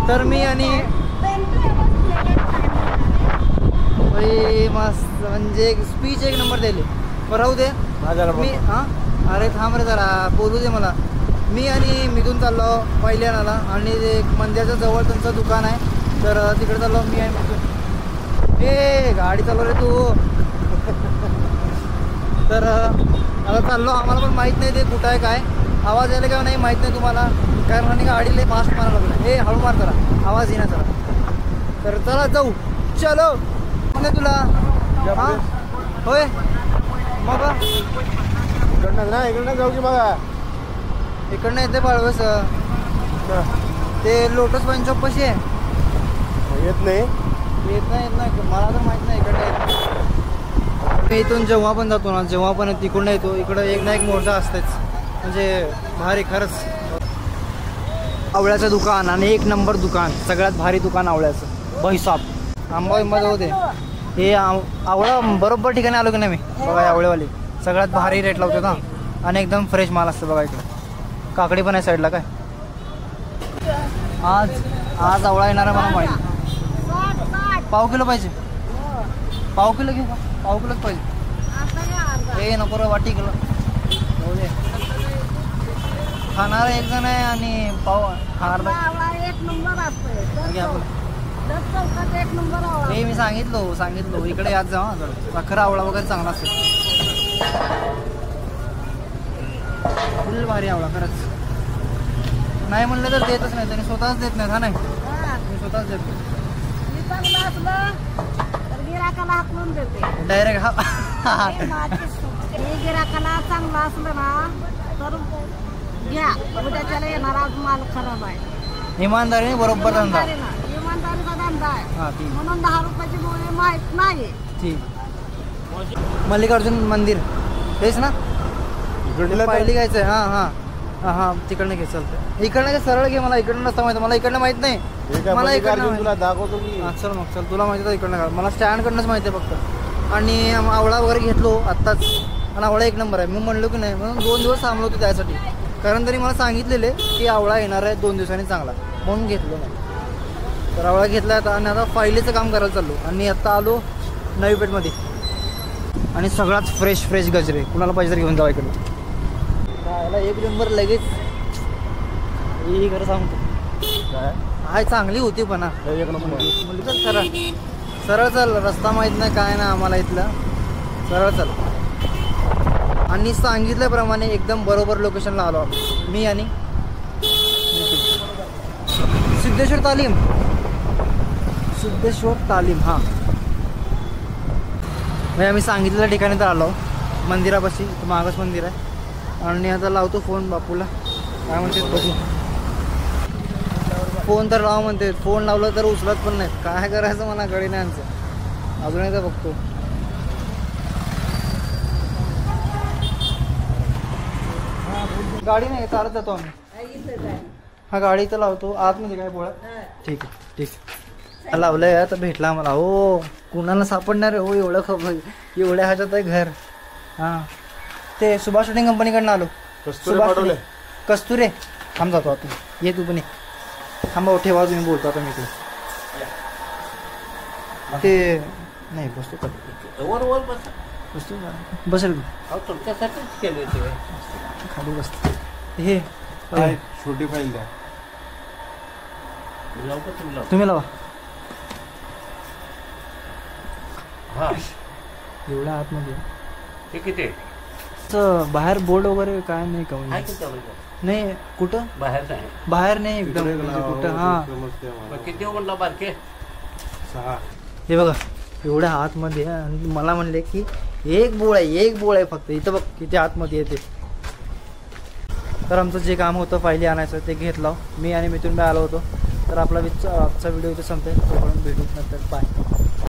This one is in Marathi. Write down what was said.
तर मी आणि मस्त म्हणजे स्पीच एक नंबर दिली. बरं राहू दे मी. हां अरे थांब रे जरा बोलू दे मला. मी आणि मिथून चाललो पहिल्यानाला आणि एक मंदिराच्या जवळ त्यांचं दुकान आहे, तर तिकडे चाललो मी आणि मिथून. ए गाडी चालव रे तू. तर आता चाललो. आम्हाला पण माहीत नाही ते कुठं आहे काय. आवाज यायला का नाही माहीत नाही तुम्हाला, कारण आणि गाडीला फास्ट मारायला लागलं. हे हळू मार जरा, आवाज येणार जरा. तर चला जाऊ. चलो नाही तुला. हां होय मग इकडनं ना इकडनं जाऊ की बघा. इकडनं येते बाळवस. ते लोटस पॉईंट शॉप कशी आहे? येत नाही येत नाही मला तर माहीत नाही. इकडे मी इथून जेव्हा पण जातो ना, जेव्हा पण तिकडनं येतो इकडं एक ना एक मोर्चा असतेच. म्हणजे भारी खरंच. आवळ्याचं दुकान आणि एक नंबर दुकान, सगळ्यात भारी दुकान आवळ्याचं. भैसाप आंबामध्ये होते हे आवळा बरोबर ठिकाणी आलो की नाही मी. बघा आवळेवाली सगळ्यात भारी रेट लावते ना आणि एकदम फ्रेश माल असतं. बघा इकडे काकडी पण आहे साईडला. काय आज आवळा येणार आहे मला माहिती. पाव किलो पाहिजे. पाव किलो घेऊ का? पाव किलोच पाहिजे. हे नको रे वाटी किलो हो दे. खाणार एक जण आहे आणि पाव खाणार एक नंबर हे मी सांगितलो इकडे यात जाऊ. खरं आवळा वगैरे चांगला असतो. फुल भारी आवळा खरंच. नाही म्हणलं तर देतच नाही, त्यांनी स्वतःच देत नाही. हा नाही मी स्वतःच देतो डायरेक्ट. हा गिराकाला चांगला असलं ना तर घ्या. उद्याच्याला येणार आज माल खराब आहे. इमानदारीने बरोबर धंदा. इमानदारीचा धंदा आहे हा ठीक. म्हणून 10 रुपयाची गोळी माहित नाही. ठीक. मल्लिकार्जुन मंदिर तेच ना पहिली घ्यायचं आहे. हां हां हां हां तिकडनं घे. चालतं इकडनं घे. सरळ घे. मला इकडनं नसतं माहिती. मला इकडनं माहीत नाही. मला इकडनं तुला दाखवतो की. चल मग चल तुला माहिती आहे इकडनं. मला स्टँडकडनंच माहिती आहे फक्त. आणि आवळा वगैरे घेतलो आत्ताच आणि आवळा एक नंबर आहे. मी म्हणलो की नाही म्हणून 2 दिवस थांबलो होतो त्यासाठी, कारण तरी मला सांगितलेले की आवळा येणार आहे 2 दिवसांनी चांगला, म्हणून घेतलो नाही. तर आवळा घेतला आता आणि आता फायलीचं काम करायला चाललो. आणि आत्ता आलो नवी पेठमध्ये आणि सगळ्यात फ्रेश गजरे. कुणाला पाहिजे तर घेऊन जावा इकडे. याला एक नंबर लगेच. ही खरं सांगतो हाय चांगली होती पण एक नंबर. सरळ चल. रस्ता माहीत नाही काय ना आम्हाला इथलं. सरळ चल. आणि सांगितल्याप्रमाणे एकदम बरोबर लोकेशनला आलो मी आणि सिद्धेश्वर तालीम. हां म्हणजे आम्ही सांगितलेल्या ठिकाणी तर आलो मंदिरापाशी. मागच मंदिर आहे. आणि आता लावतो फोन बापूला. काय म्हणते बघू. फोन तर लावा म्हणते. फोन लावलं तर उचलत पण नाही. काय करायचं मला गडी नाही आमचं. अजून एकदा बघतो. गाडी नाही चालत जातो आम्ही. हा गाडी तर लावतो आतमध्ये. काय बोला. ठीक आहे लावलंय आता भेटला आम्हाला. हो कुणाला सापडणार आहे हो एवढं खबर. एवढ्या ह्याच्यात आहे घर. हां ते सुभाष शूटिंग कंपनीकडनं आलो. कस्तुरे थांब जातो आता. ये तू पण ये. थांबा ठेवा तुम्ही बोलतो आता मी इकडे. ते नाही बसतो बसतो बसेल खाली बसतो. हे छोटी फाईल द्या तुम्ही लावा. हा एवढ्या आतमध्ये ते किती बाहेर बोर्ड वगैरे काय नाही का? नाही कुठं बाहेर नाही एकदम कुठं. हां किती म्हणला बारके 6. हे बघा एवढ्या आतमध्ये. आणि मला म्हणले की एक बोळ आहे फक्त. इथं बघ किती आतमध्ये येते. तर आमचं जे काम होतं फायली आणायचं ते घेतलं मी आणि मिथून आलो होतो. तर आपला आजचा व्हिडिओ इथे संपेल. तोपर्यंत भेटू नंतर. बाय.